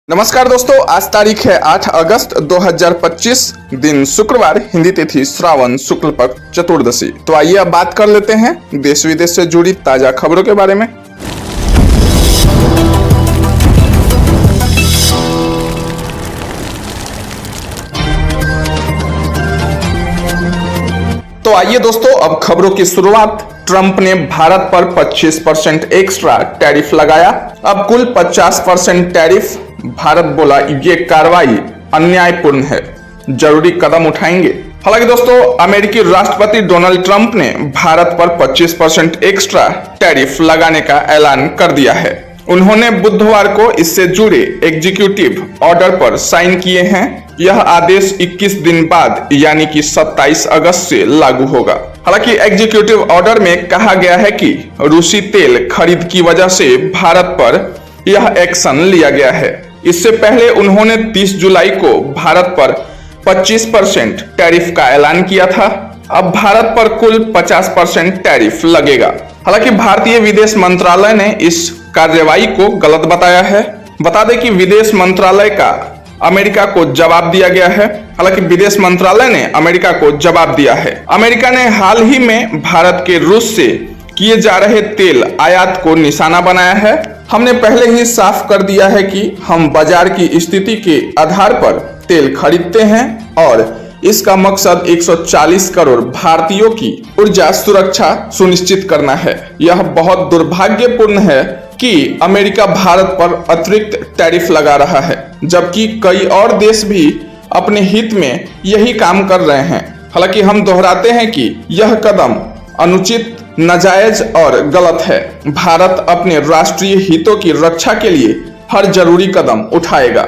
नमस्कार दोस्तों, आज तारीख है 8 अगस्त 2025, दिन शुक्रवार, हिंदी तिथि श्रावण शुक्ल पक्ष चतुर्दशी। तो आइए अब बात कर लेते हैं देश विदेश से जुड़ी ताजा खबरों के बारे में। तो आइए दोस्तों, अब खबरों की शुरुआत। ट्रंप ने भारत पर 25% एक्स्ट्रा टैरिफ लगाया। अब कुल 50% टैरिफ। भारत बोला ये कार्रवाई अन्यायपूर्ण है, जरूरी कदम उठाएंगे। हालांकि दोस्तों, अमेरिकी राष्ट्रपति डोनाल्ड ट्रंप ने भारत पर 25% एक्स्ट्रा टैरिफ लगाने का ऐलान कर दिया है। उन्होंने बुधवार को इससे जुड़े एग्जीक्यूटिव ऑर्डर पर साइन किए हैं। यह आदेश 21 दिन बाद यानी कि 27 अगस्त से लागू होगा। हालांकि एग्जीक्यूटिव ऑर्डर में कहा गया है कि रूसी तेल खरीद की वजह से भारत पर यह एक्शन लिया गया है। इससे पहले उन्होंने 30 जुलाई को भारत पर 25% टैरिफ का ऐलान किया था। अब भारत पर कुल 50% टैरिफ लगेगा। हालांकि भारतीय विदेश मंत्रालय ने इस कार्रवाई को गलत बताया है। बता दें कि विदेश मंत्रालय का अमेरिका को जवाब दिया गया है। हालांकि विदेश मंत्रालय ने अमेरिका को जवाब दिया है। अमेरिका ने हाल ही में भारत के रूस से किए जा रहे तेल आयात को निशाना बनाया है। हमने पहले ही साफ कर दिया है कि हम बाजार की स्थिति के आधार पर तेल खरीदते हैं और इसका मकसद 140 करोड़ भारतीयों की ऊर्जा सुरक्षा सुनिश्चित करना है। यह बहुत दुर्भाग्यपूर्ण है कि अमेरिका भारत पर अतिरिक्त टैरिफ लगा रहा है, जबकि कई और देश भी अपने हित में यही काम कर रहे हैं। हालांकि हम दोहराते हैं कि यह कदम अनुचित, नाजायज और गलत है। भारत अपने राष्ट्रीय हितों की रक्षा के लिए हर जरूरी कदम उठाएगा।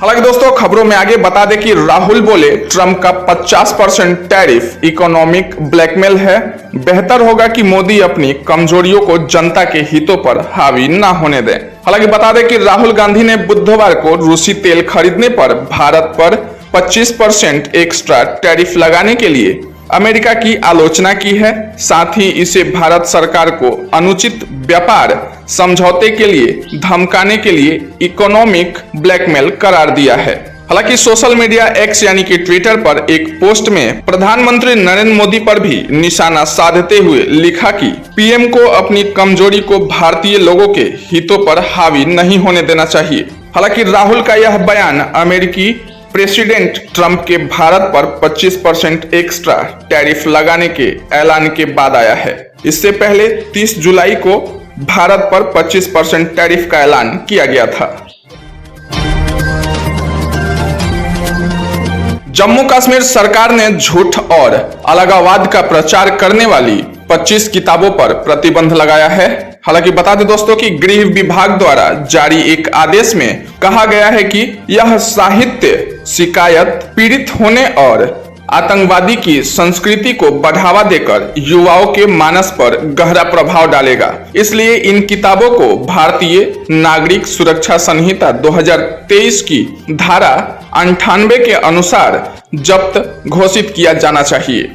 हालांकि दोस्तों, खबरों में आगे बता दें कि राहुल बोले ट्रंप का 50% टैरिफ इकोनॉमिक ब्लैकमेल है। बेहतर होगा कि मोदी अपनी कमजोरियों को जनता के हितों पर हावी ना होने दें। हालांकि बता दें कि राहुल गांधी ने बुधवार को रूसी तेल खरीदने पर भारत पर 25% एक्स्ट्रा टैरिफ लगाने के लिए अमेरिका की आलोचना की है। साथ ही इसे भारत सरकार को अनुचित व्यापार समझौते के लिए धमकाने के लिए इकोनॉमिक ब्लैकमेल करार दिया है। हालांकि सोशल मीडिया एक्स यानी कि ट्विटर पर एक पोस्ट में प्रधानमंत्री नरेंद्र मोदी पर भी निशाना साधते हुए लिखा कि पीएम को अपनी कमजोरी को भारतीय लोगों के हितों पर हावी नहीं होने देना चाहिए। हालांकि राहुल का यह बयान अमेरिकी प्रेसिडेंट ट्रंप के भारत पर 25% एक्स्ट्रा टैरिफ लगाने के ऐलान के बाद आया है। इससे पहले 30 जुलाई को भारत पर 25% टैरिफ का ऐलान किया गया था। जम्मू कश्मीर सरकार ने झूठ और अलगाववाद का प्रचार करने वाली 25 किताबों पर प्रतिबंध लगाया है। हालांकि बता दें दोस्तों कि गृह विभाग द्वारा जारी एक आदेश में कहा गया है कि यह साहित्य शिकायत, पीड़ित होने और आतंकवादी की संस्कृति को बढ़ावा देकर युवाओं के मानस पर गहरा प्रभाव डालेगा। इसलिए इन किताबों को भारतीय नागरिक सुरक्षा संहिता 2023 की धारा 98 के अनुसार जब्त घोषित किया जाना चाहिए।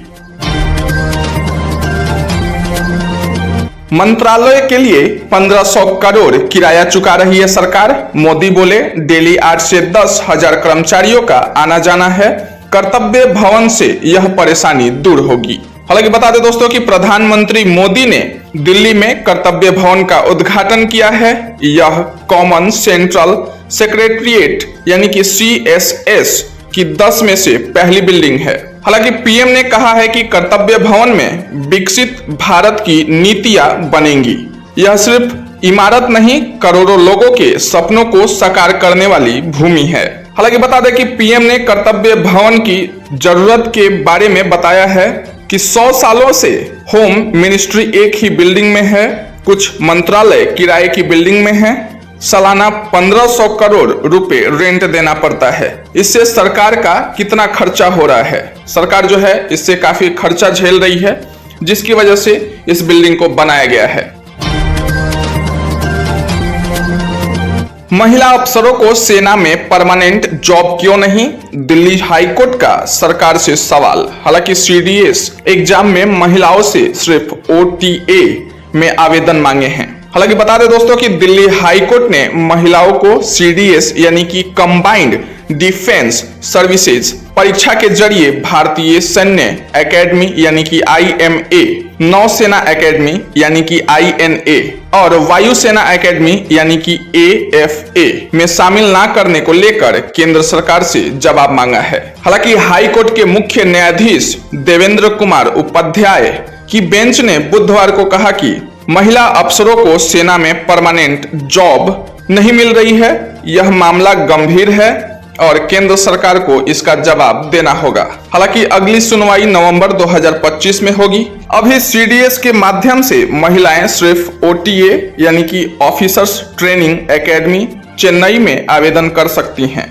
मंत्रालय के लिए 1500 करोड़ किराया चुका रही है सरकार। मोदी बोले डेली 8 से 10,000 कर्मचारियों का आना जाना है। कर्तव्य भवन से यह परेशानी दूर होगी। हालांकि बता दें दोस्तों कि प्रधानमंत्री मोदी ने दिल्ली में कर्तव्य भवन का उद्घाटन किया है। यह कॉमन सेंट्रल सेक्रेटरिएट यानी कि CSS की 10 में से पहली बिल्डिंग है। हालांकि पीएम ने कहा है कि कर्तव्य भवन में विकसित भारत की नीतियां बनेंगी। यह सिर्फ इमारत नहीं, करोड़ों लोगों के सपनों को साकार करने वाली भूमि है। हालांकि बता दें कि पीएम ने कर्तव्य भवन की जरूरत के बारे में बताया है कि 100 सालों से होम मिनिस्ट्री एक ही बिल्डिंग में है, कुछ मंत्रालय किराए की बिल्डिंग में है, सालाना 1500 करोड़ रुपए रेंट देना पड़ता है। इससे सरकार का कितना खर्चा हो रहा है। सरकार जो है इससे काफी खर्चा झेल रही है, जिसकी वजह से इस बिल्डिंग को बनाया गया है। महिला अफसरों को सेना में परमानेंट जॉब क्यों नहीं? दिल्ली हाईकोर्ट का सरकार से सवाल। हालांकि CDS एग्जाम में महिलाओं से सिर्फ OTA में आवेदन मांगे हैं। हालांकि बता दें दोस्तों कि दिल्ली हाई कोर्ट ने महिलाओं को सीडीएस यानी कि कंबाइंड डिफेंस सर्विसेज परीक्षा के जरिए भारतीय सैन्य एकेडमी यानी कि आईएमए, नौसेना एकेडमी यानी कि आईएनए और वायुसेना एकेडमी यानी कि एएफए में शामिल ना करने को लेकर केंद्र सरकार से जवाब मांगा है। हालांकि हाई कोर्ट के मुख्य न्यायाधीश देवेंद्र कुमार उपाध्याय की बेंच ने बुधवार को कहा कि महिला अफसरों को सेना में परमानेंट जॉब नहीं मिल रही है। यह मामला गंभीर है और केंद्र सरकार को इसका जवाब देना होगा। हालांकि अगली सुनवाई नवंबर 2025 में होगी। अभी सीडीएस के माध्यम से महिलाएं सिर्फ ओटीए यानी कि ऑफिसर्स ट्रेनिंग एकेडमी चेन्नई में आवेदन कर सकती हैं।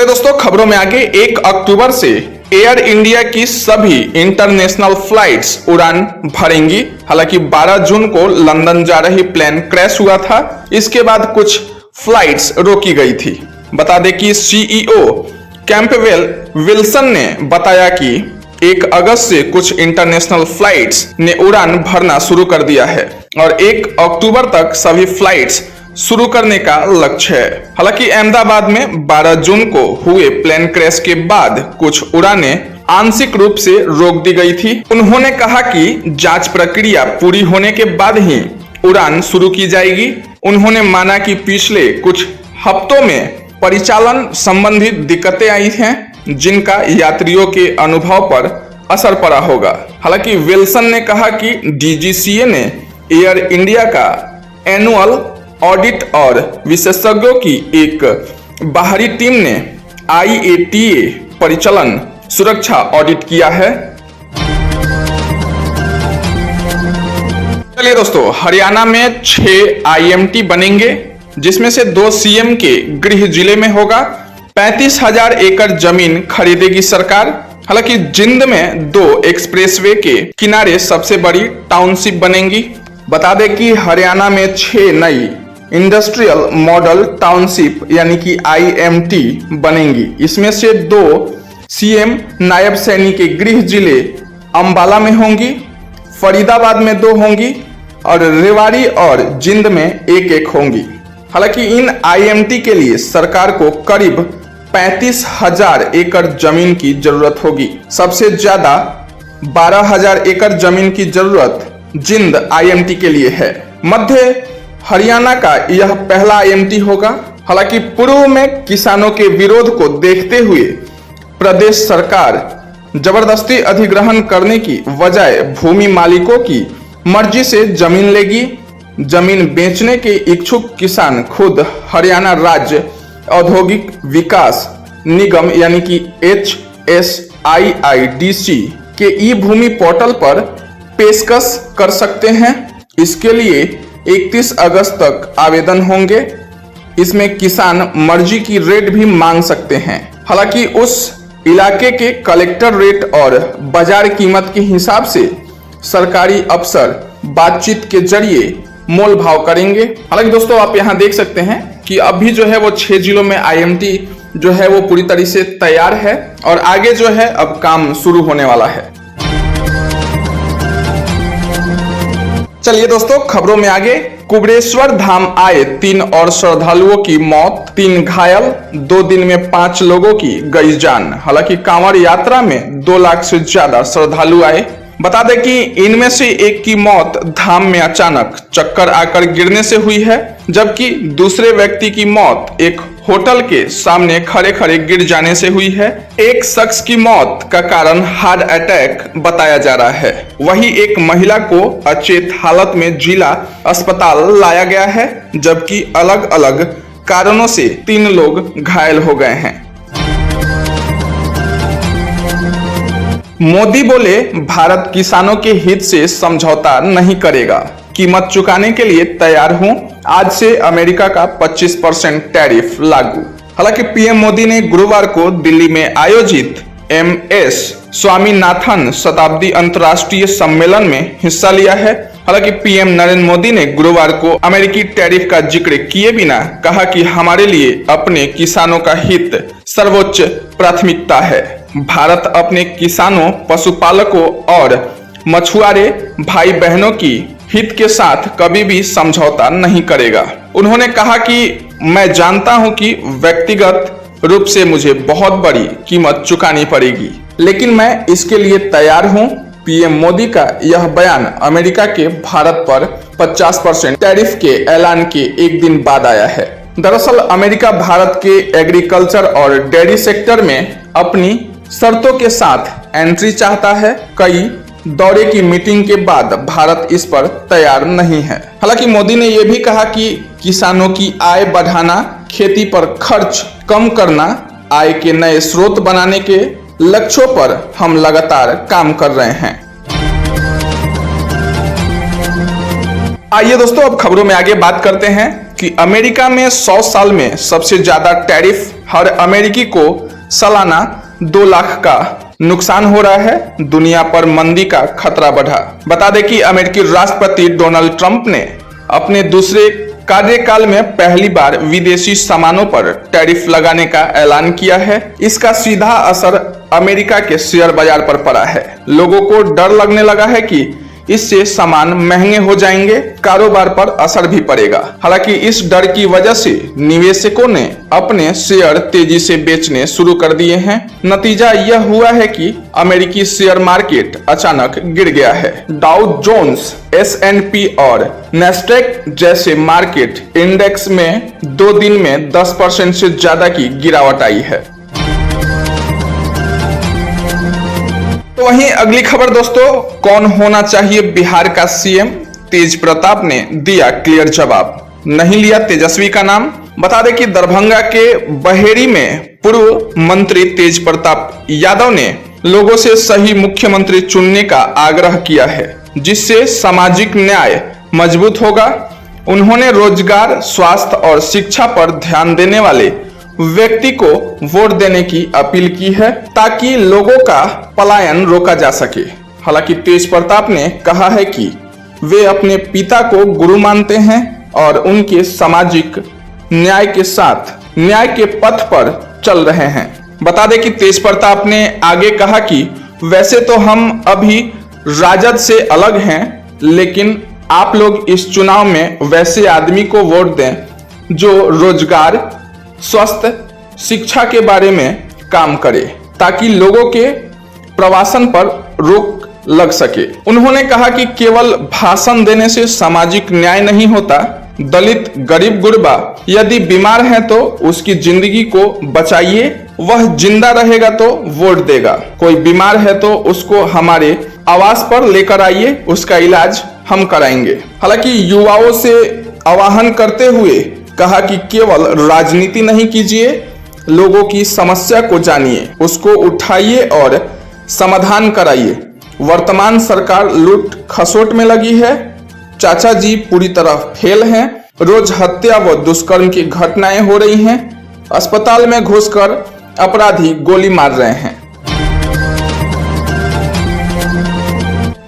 दोस्तों खबरों में आगे 1 अक्टूबर से एयर इंडिया की सभी इंटरनेशनल फ्लाइट्स उड़ान भरेंगी। हालांकि 12 जून को लंदन जा रही प्लेन क्रैश हुआ था। इसके बाद कुछ फ्लाइट्स रोकी गई थी। बता दें कि सीईओ कैंपबेल विल्सन ने बताया कि 1 अगस्त से कुछ इंटरनेशनल फ्लाइट्स ने उड़ान भरना शुरू कर दिया है और 1 अक्टूबर तक सभी फ्लाइट्स शुरू करने का लक्ष्य है। हालांकि अहमदाबाद में 12 जून को हुए प्लेन क्रैश के बाद कुछ उड़ानें आंशिक रूप से रोक दी गई थी। उन्होंने कहा कि जांच प्रक्रिया पूरी होने के बाद ही उड़ान शुरू की जाएगी। उन्होंने माना कि पिछले कुछ हफ्तों में परिचालन संबंधी दिक्कतें आई हैं जिनका यात्रियों के अनुभव पर असर पड़ा होगा। हालांकि विल्सन ने कहा कि डीजीसीए ने एयर इंडिया का एनुअल ऑडिट और विशेषज्ञों की एक बाहरी टीम ने आईएटीए परिचालन सुरक्षा ऑडिट किया है। चलिए दोस्तों, हरियाणा में 6 आईएमटी बनेंगे जिसमें से 2 सीएम के गृह जिले में होगा। 35,000 एकड़ जमीन खरीदेगी सरकार। हालांकि जिंद में 2 एक्सप्रेसवे के किनारे सबसे बड़ी टाउनशिप बनेंगी। बता दें कि हरियाणा में 6 नई इंडस्ट्रियल मॉडल टाउनशिप यानी कि आईएमटी बनेंगी। इसमें से 2 सीएम नायब सैनी के गृह जिले अंबाला में होंगी, फरीदाबाद में 2 होंगी और रेवाड़ी और जिंद में 1-1 होंगी। हालांकि इन आईएमटी के लिए सरकार को करीब 35,000 एकड़ जमीन की जरूरत होगी। सबसे ज्यादा 12,000 एकड़ जमीन की जरूरत जिंद आईएमटी के लिए है। मध्य हरियाणा का यह पहला आईएमटी होगा। हालांकि पूर्व में किसानों के विरोध को देखते हुए प्रदेश सरकार जबरदस्ती अधिग्रहण करने की बजाय भूमि मालिकों की मर्जी से जमीन लेगी। जमीन बेचने के इच्छुक किसान खुद हरियाणा राज्य औद्योगिक विकास निगम यानी कि HSIIDC के ई भूमि पोर्टल पर पेशकश कर सकते हैं। इसके लिए 31 अगस्त तक आवेदन होंगे। इसमें किसान मर्जी की रेट भी मांग सकते हैं। हालांकि उस इलाके के कलेक्टर रेट और बाजार कीमत के हिसाब से सरकारी अफसर बातचीत के जरिए मोल भाव करेंगे। हालांकि दोस्तों आप यहां देख सकते हैं कि अभी जो है वो 6 जिलों में आईएमटी जो है वो पूरी तरह से तैयार है और आगे जो है अब काम शुरू होने वाला है। चलिए दोस्तों खबरों में आगे, कुबेरेश्वर धाम आए 3 और श्रद्धालुओं की मौत, 3 घायल, 2 दिन में 5 लोगों की गई जान। हालांकि कांवड़ यात्रा में 2 लाख से ज्यादा श्रद्धालु आए। बता दें कि इनमें से एक की मौत धाम में अचानक चक्कर आकर गिरने से हुई है, जबकि दूसरे व्यक्ति की मौत एक होटल के सामने खड़े खड़े गिर जाने से हुई है। एक शख्स की मौत का कारण हार्ट अटैक बताया जा रहा है। वहीं एक महिला को अचेत हालत में जिला अस्पताल लाया गया है, जबकि अलग अलग कारणों से 3 लोग घायल हो गए हैं। मोदी बोले भारत किसानों के हित से समझौता नहीं करेगा, कीमत चुकाने के लिए तैयार हूं। आज से अमेरिका का 25% टैरिफ लागू। हालांकि पीएम मोदी ने गुरुवार को दिल्ली में आयोजित MS स्वामीनाथन शताब्दी अंतर्राष्ट्रीय सम्मेलन में हिस्सा लिया है। हालांकि पीएम नरेंद्र मोदी ने गुरुवार को अमेरिकी टैरिफ का जिक्र किए बिना कहा कि हमारे लिए अपने किसानों का हित सर्वोच्च प्राथमिकता है। भारत अपने किसानों, पशुपालकों और मछुआरे भाई बहनों की हित के साथ कभी भी समझौता नहीं करेगा। उन्होंने कहा कि मैं जानता हूं कि व्यक्तिगत रूप से मुझे बहुत बड़ी कीमत चुकानी पड़ेगी, लेकिन मैं इसके लिए तैयार हूं। पीएम मोदी का यह बयान अमेरिका के भारत पर 50% टैरिफ के ऐलान के एक दिन बाद आया है। दरअसल अमेरिका भारत के एग्रीकल्चर और डेयरी सेक्टर में अपनी शर्तों के साथ एंट्री चाहता है। कई दौरे की मीटिंग के बाद भारत इस पर तैयार नहीं है। हालांकि मोदी ने यह भी कहा कि किसानों की आय बढ़ाना, खेती पर खर्च कम करना, आय के नए स्रोत बनाने के लक्ष्यों पर हम लगातार काम कर रहे हैं। आइए दोस्तों, अब खबरों में आगे बात करते हैं कि अमेरिका में 100 साल में सबसे ज्यादा टैरिफ, हर अमेरिकी को सालाना 2 लाख का नुकसान हो रहा है। दुनिया पर मंदी का खतरा बढ़ा। बता दें कि अमेरिकी राष्ट्रपति डोनाल्ड ट्रंप ने अपने दूसरे कार्यकाल में पहली बार विदेशी सामानों पर टैरिफ लगाने का ऐलान किया है। इसका सीधा असर अमेरिका के शेयर बाजार पर पड़ा है। लोगों को डर लगने लगा है कि इससे सामान महंगे हो जाएंगे, कारोबार पर असर भी पड़ेगा। हालांकि इस डर की वजह से निवेशकों ने अपने शेयर तेजी से बेचने शुरू कर दिए हैं। नतीजा यह हुआ है कि अमेरिकी शेयर मार्केट अचानक गिर गया है। डाउ जोन्स, S&P और नैस्डैक जैसे मार्केट इंडेक्स में 2 दिन में 10% से ज्यादा की गिरावट आई है। तो वहीं अगली खबर दोस्तों, कौन होना चाहिए बिहार का सीएम? तेज प्रताप ने दिया क्लियर जवाब, नहीं लिया तेजस्वी का नाम। बता दें कि दरभंगा के बहेड़ी में पूर्व मंत्री तेज प्रताप यादव ने लोगों से सही मुख्यमंत्री चुनने का आग्रह किया है, जिससे सामाजिक न्याय मजबूत होगा। उन्होंने रोजगार, स्वास्थ्य और शिक्षा पर ध्यान देने वाले व्यक्ति को वोट देने की अपील की है, ताकि लोगों का पलायन रोका जा सके। हालांकि तेज प्रताप ने कहा है कि वे अपने पिता को गुरु मानते हैं और उनके सामाजिक न्याय के साथ न्याय के पथ पर चल रहे हैं। बता दें कि तेज प्रताप ने आगे कहा कि वैसे तो हम अभी राजद से अलग हैं, लेकिन आप लोग इस चुनाव में वैसे आदमी को वोट दें जो रोजगार, स्वास्थ्य, शिक्षा के बारे में काम करे, ताकि लोगों के प्रवासन पर रोक लग सके। उन्होंने कहा कि केवल भाषण देने से सामाजिक न्याय नहीं होता। दलित, गरीब गुरबा यदि बीमार है तो उसकी जिंदगी को बचाइए, वह जिंदा रहेगा तो वोट देगा। कोई बीमार है तो उसको हमारे आवास पर लेकर आइए, उसका इलाज हम कराएंगे। हालांकि युवाओं से आह्वान करते हुए कहा कि केवल राजनीति नहीं कीजिए, लोगों की समस्या को जानिए, उसको उठाइए और समाधान कराइए। वर्तमान सरकार लूट खसोट में लगी है। चाचा जी पूरी तरह फेल हैं। रोज हत्या व दुष्कर्म की घटनाएं हो रही हैं। अस्पताल में घुसकर अपराधी गोली मार रहे हैं।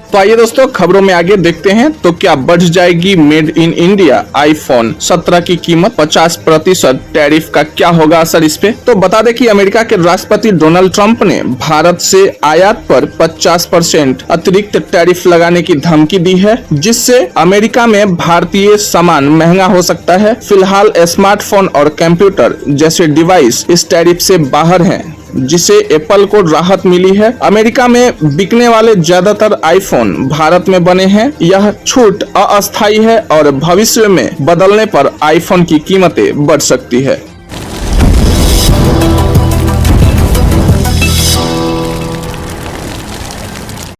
तो आइए दोस्तों, खबरों में आगे देखते हैं। तो क्या बढ़ जाएगी मेड इन इंडिया आईफोन 17 की कीमत? 50% टैरिफ का क्या होगा असर इस पे? तो बता दें कि अमेरिका के राष्ट्रपति डोनाल्ड ट्रंप ने भारत से आयात पर 50% अतिरिक्त टैरिफ लगाने की धमकी दी है, जिससे अमेरिका में भारतीय सामान महंगा हो सकता है। फिलहाल स्मार्टफोन और कंप्यूटर जैसे डिवाइस इस टैरिफ से बाहर हैं, जिसे एप्पल को राहत मिली है। अमेरिका में बिकने वाले ज्यादातर आईफोन भारत में बने हैं। यह छूट अस्थायी है और भविष्य में बदलने पर आईफोन की कीमतें बढ़ सकती है।